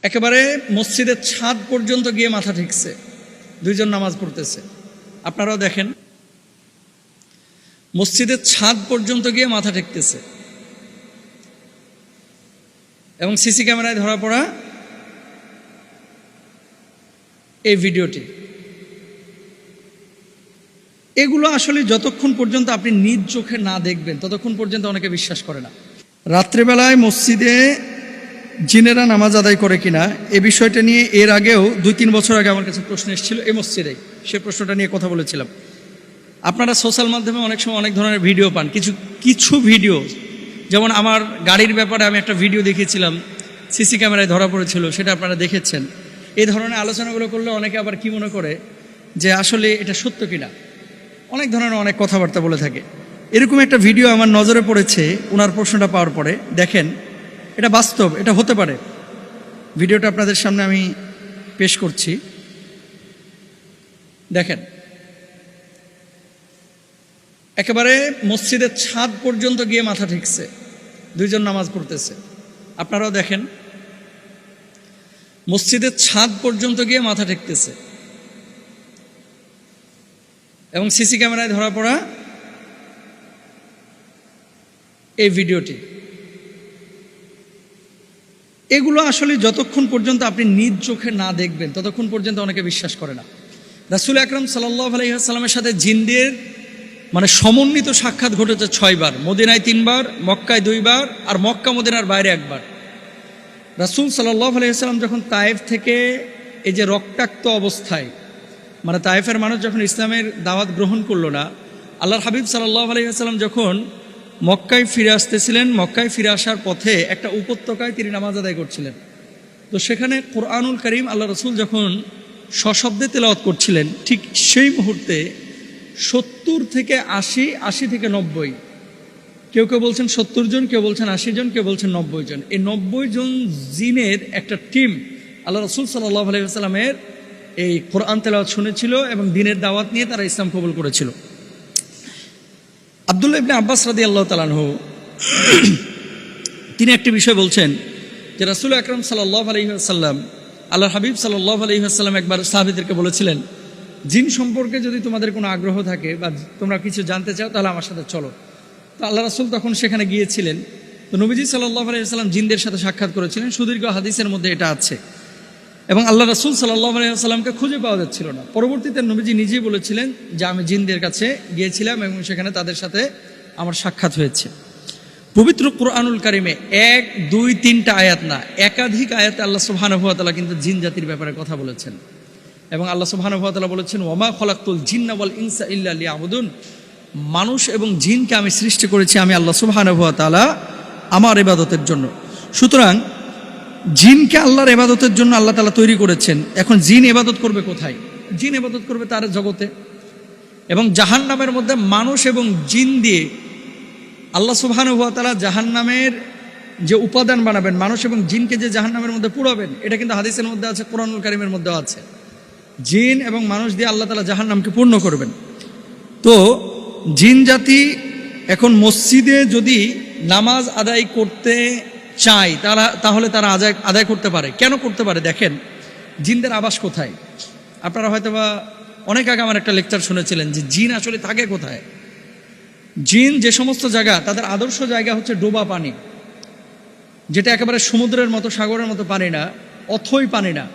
একেবারে মসজিদের ছাদ পর্যন্ত গিয়ে মাথা ঠেকছে, দুইজন নামাজ পড়তেছে। আপনারাও দেখেন, মসজিদের ছাদ পর্যন্ত গিয়ে মাথা ঠেকতেছে এবং সিসি ক্যামেরায় ধরা পড়া এই ভিডিওটি। এগুলো আসলে যতক্ষণ পর্যন্ত আপনি নিজ চোখে না দেখবেন ততক্ষণ পর্যন্ত অনেকে বিশ্বাস করে না। রাত্রেবেলায় মসজিদে জিনেরা নামাজ আদায় করে কিনা এ বিষয়টা নিয়ে এর আগেও 2-3 বছর আগে আমার কাছে প্রশ্ন এসেছিল এই মসজিদে, সে প্রশ্নটা নিয়ে কথা বলেছিলাম। আপনারা সোশ্যাল মাধ্যমে অনেক সময় অনেক ধরনের ভিডিও পান, কিছু ভিডিও, যেমন আমার গাড়ির ব্যাপারে আমি একটা ভিডিও দেখিয়েছিলাম, সিসি ক্যামেরায় ধরা পড়েছিল, সেটা আপনারা দেখেছেন। এই ধরনের আলোচনাগুলো করলে অনেকে আবার কি মনে করে যে আসলে এটা সত্য কিনা, অনেক ধরনের অনেক কথাবার্তা বলে থাকে। এরকম একটা ভিডিও আমার নজরে পড়েছে ওনার প্রশ্নটা পাওয়ার পরে। দেখেন, এটা বাস্তব, এটা হতে পারে। ভিডিওটা আপনাদের সামনে আমি পেশ করছি, দেখেন। একেবারে মসজিদের ছাদ পর্যন্ত গিয়ে মাথা ঠেকছে, দুইজন নামাজ পড়তেছে। আপনারাও দেখেন, মসজিদের ছাদ পর্যন্ত গিয়ে মাথা ঠেকতেছে এবং সিসি ক্যামেরায় ধরা পড়া এই ভিডিওটি। এগুলো আসলে যতক্ষণ পর্যন্ত আপনি নিজ চোখে না দেখবেন ততক্ষণ পর্যন্ত অনেকে বিশ্বাস করে না। রাসূল আকরাম সাল্লাল্লাহু আলাইহি ওয়াসাল্লামের সাথে জিনদের সমন্বিত সাক্ষাৎ ঘটেছে 6 বার, মদিনায় 3 বার, মক্কায় 2 বার, আর মক্কা মদিনার বাইরে 1 বার। রাসূল সাল্লাল্লাহু আলাইহি ওয়াসাল্লাম যখন তায়েফ থেকে এই যে রক্তাক্ত অবস্থায়, তায়েফের মানুষ যখন ইসলামের দাওয়াত গ্রহণ করলো না, আল্লাহর হাবিব সাল্লাল্লাহু আলাইহি ওয়াসাল্লাম যখন মক্কায় ফিরে আসতেছিলেন, মক্কায় ফিরে আসার পথে একটা উপত্যকায় তিনি নামাজ আদায় করছিলেন। তো সেখানে কোরআনুল কারীম আল্লাহ রসুল যখন সশব্দে তেলাওয়াত করছিলেন, ঠিক সেই মুহূর্তে 70 থেকে 80, 80 থেকে 90, কেউ কেউ বলছেন 70 জন, কেউ বলছেন 80 জন, কেউ বলছেন 90 জন, এই 90 জন জিনের একটা টিম আল্লাহ রসুল সাল্লাল্লাহু আলাইহি ওয়াসাল্লামের এই কোরআন তেলাওয়াত শুনেছিল এবং দ্বীনের দাওয়াত নিয়ে তারা ইসলাম কবুল করেছিল। আব্দুল্লাহ ইবনে আব্বাস রাদিয়াল্লাহু তাআলা আনহু তিনি একটি বিষয় বলছেন যে রাসূল আকরাম সাল্লাল্লাহু আলাইহি ওয়াসাল্লাম, আল্লাহর হাবিব সাল্লাল্লাহু আলাইহি ওয়াসাল্লাম একবার সাহাবীদেরকে বলেছিলেন, জিন সম্পর্কে যদি তোমাদের কোনো আগ্রহ থাকে বা তোমরা কিছু জানতে চাও তাহলে আমার সাথে চলো। তো আল্লাহ রাসূল তখন সেখানে গিয়েছিলেন। তো নবীজি সাল্লাল্লাহু আলাইহি ওয়াসাল্লাম জিনদের সাথে সাক্ষাৎ করেছিলেন, সুদীর্ঘ হাদিসের মধ্যে এটা আছে। এবং আল্লাহ রাসূল সাল্লাল্লাহু আলাইহি ওয়াসাল্লামকে খুঁজে পাওয়া যাচ্ছিল না। পরবর্তীতে নবীজি নিজেই বলেছিলেন যে আমি জিনদের কাছে গিয়েছিলাম এবং সেখানে তাদের সাথে আমার সাক্ষাৎ হয়েছে। পবিত্র কুরআনুল কারীমে 1, 2, 3টা আয়াত না, একাধিক আয়াতে আল্লাহ সুবহানাহু ওয়া তাআলা কিন্তু জিন জাতির ব্যাপারে কথা বলেছেন। এবং আল্লাহ সুবহানাহু ওয়া তাআলা বলেছেন, ওয়ামা খলাকতুল জিন্না ওয়াল ইনসা ইল্লা লিয়াবুদুন, মানুষ এবং জিনকে আমি সৃষ্টি করেছি আমি আল্লাহ সুবহানাহু ওয়া তাআলা আমার ইবাদতের জন্য। সুতরাং জিনকে আল্লাহর ইবাদতের জন্য আল্লাহ তাআলা তৈরি করেছেন। এখন জিন ইবাদত করবে কোথায়? জিন ইবাদত করবে তার জগতে। এবং জাহান্নামের মধ্যে মানুষ এবং জিন দিয়ে আল্লাহ সুবহানাহু ওয়া তাআলা জাহান্নামের যে উপাদান বানাবেন, মানুষ এবং জিনকে যে জাহান্নামের মধ্যে পুরাবেন, এটা কিন্তু হাদিসের মধ্যে আছে, কোরআনুল কারীমের মধ্যেও আছে। জিন এবং মানুষ দিয়ে আল্লাহ তাআলা জাহান্নামকে পূর্ণ করবেন। তো জিন জাতি এখন মসজিদে যদি নামাজ আদায় করতে চায় তাহলে তারা আদায় করতে পারে। কেন করতে পারে? দেখেন, জিনদের আবাস কোথায়? আপনারা হয়তো বা অনেক আগে আমার একটা লেকচার শুনেছিলেন যে জিন আসলে থাকে কোথায়। জিন যে সমস্ত জায়গা, তাদের আদর্শ জায়গা হচ্ছে ডোবা পানি, যেটা একেবারে সমুদ্রের মতো, সাগরের মতো পানি না, অথই পানি না,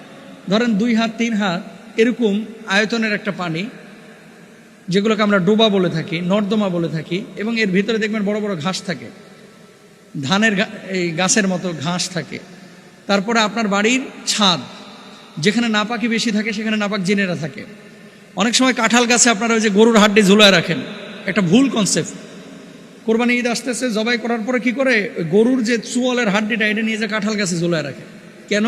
ধরেন 2 হাত 3 হাত এরকম আয়তনের একটা পানি, যেগুলোকে আমরা ডোবা বলে থাকি, নর্দমা বলে থাকি। এবং এর ভিতরে দেখবেন বড় বড় ঘাস থাকে, ধানের এই গাছের মতো ঘাস থাকে। তারপরে আপনার বাড়ির ছাদ, যেখানে নাপাকি বেশি থাকে সেখানে নাপাক জিনেরা থাকে। অনেক সময় কাঁঠাল গাছে আপনারা ওই যে গরুর হাড্ডি ঝুলায় রাখেন, একটা ভুল কনসেপ্ট। কোরবানি ঈদ আসতেছে, জবাই করার পরে কি করে, গরুর যে চুয়ালের হাড্ডিটা এটা নিয়ে যে কাঁঠাল গাছে ঝুলায় রাখে। কেন?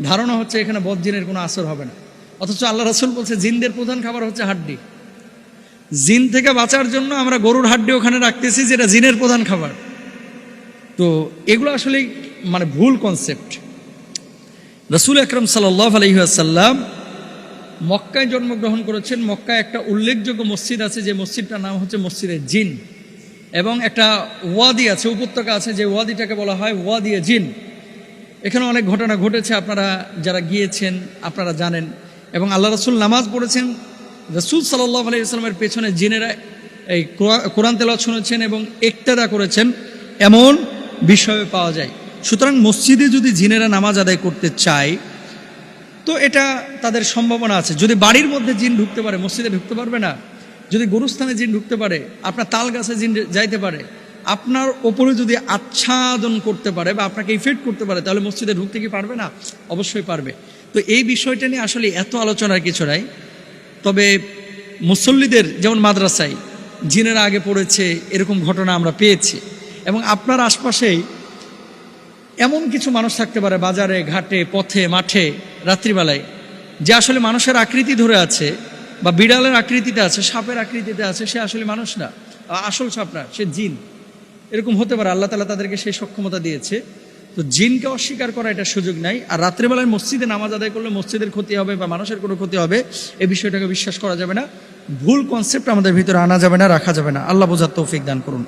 ধারণা হচ্ছে এখানে বদ জিনের কোনো আসর হবে না। অথচ আল্লাহ রাসূল বলছে জিনদের প্রধান খাবার হচ্ছে হাড্ডি। জিন থেকে বাঁচার জন্য আমরা গরুর হাড্ডি ওখানে রাখতেছি, যেটা জিনের প্রধান খাবার। তো এগুলো আসলে ভুল কনসেপ্ট। রাসূল আকরাম সাল্লাল্লাহু আলাইহি ওয়াসাল্লাম মক্কায় জন্মগ্রহণ করেছেন। মক্কায় একটা উল্লেখযোগ্য মসজিদ আছে, যে মসজিদটার নাম হচ্ছে মসজিদে জিন। এবং একটা ওয়াদি আছে, উপত্যকা আছে, যে ওয়াদিটাকে বলা হয় ওয়াদিয়ে জিন। এখানে অনেক ঘটনা ঘটেছে, আপনারা যারা গিয়েছেন আপনারা জানেন। এবং আল্লাহ রাসূল নামাজ পড়েছেন, রাসূল সাল্লাল্লাহু আলাইহি ওয়াসাল্লামের পেছনে জিনেরা এই কোরআন তেলাওয়াত শুনেছেন এবং ইক্তেদা করেছেন, এমন বিষয় পাওয়া যায়। সুতরাং মসজিদে যদি জিনেরা নামাজ আদায় করতে চায় তো এটা তাদের সম্ভাবনা আছে। যদি বাড়ির মধ্যে জিন ঢুকতে পারে, মসজিদে ঢুকতে পারবে না? যদি গরুস্থানে জিন ঢুকতে পারে, আপনার তাল গাছে জিন যাইতে পারে, আপনার ওপরে যদি আচ্ছাদন করতে পারে বা আপনাকে ইফেক্ট করতে পারে, তাহলে মসজিদে ঢুকতে কি পারবে না? অবশ্যই পারবে। তো এই বিষয়টা নিয়ে আসলে এত আলোচনার কিছু নাই। তবে মুসল্লিদের যেমন মাদ্রাসায় জিনেরা আগে পড়েছে, এরকম ঘটনা আমরা পেয়েছি। এবং আপনার আশপাশেই এমন কিছু মানুষ থাকতে পারে, বাজারে ঘাটে পথে মাঠে রাত্রিবেলায়, যে আসলে মানুষের আকৃতি ধরে আছে বা বিড়ালের আকৃতিতে আছে, সাপের আকৃতিতে আছে, সে আসলে মানুষ না, আসল সাপ না, সে জিন। এরকম হতে পারে, আল্লাহ তাআলা তাদেরকে সেই সক্ষমতা দিয়েছে। তো জিনকে অস্বীকার করা এটা সুযোগ নাই। আর রাত্রিবেলায় মসজিদে নামাজ আদায় করলে মসজিদের ক্ষতি হবে বা মানুষের কোনো ক্ষতি হবে, এই বিষয়টাকে বিশ্বাস করা যাবে না। ভুল কনসেপ্ট আমাদের ভিতরে আনা যাবে না, রাখা যাবে না। আল্লাহ বোঝার তৌফিক দান করুন।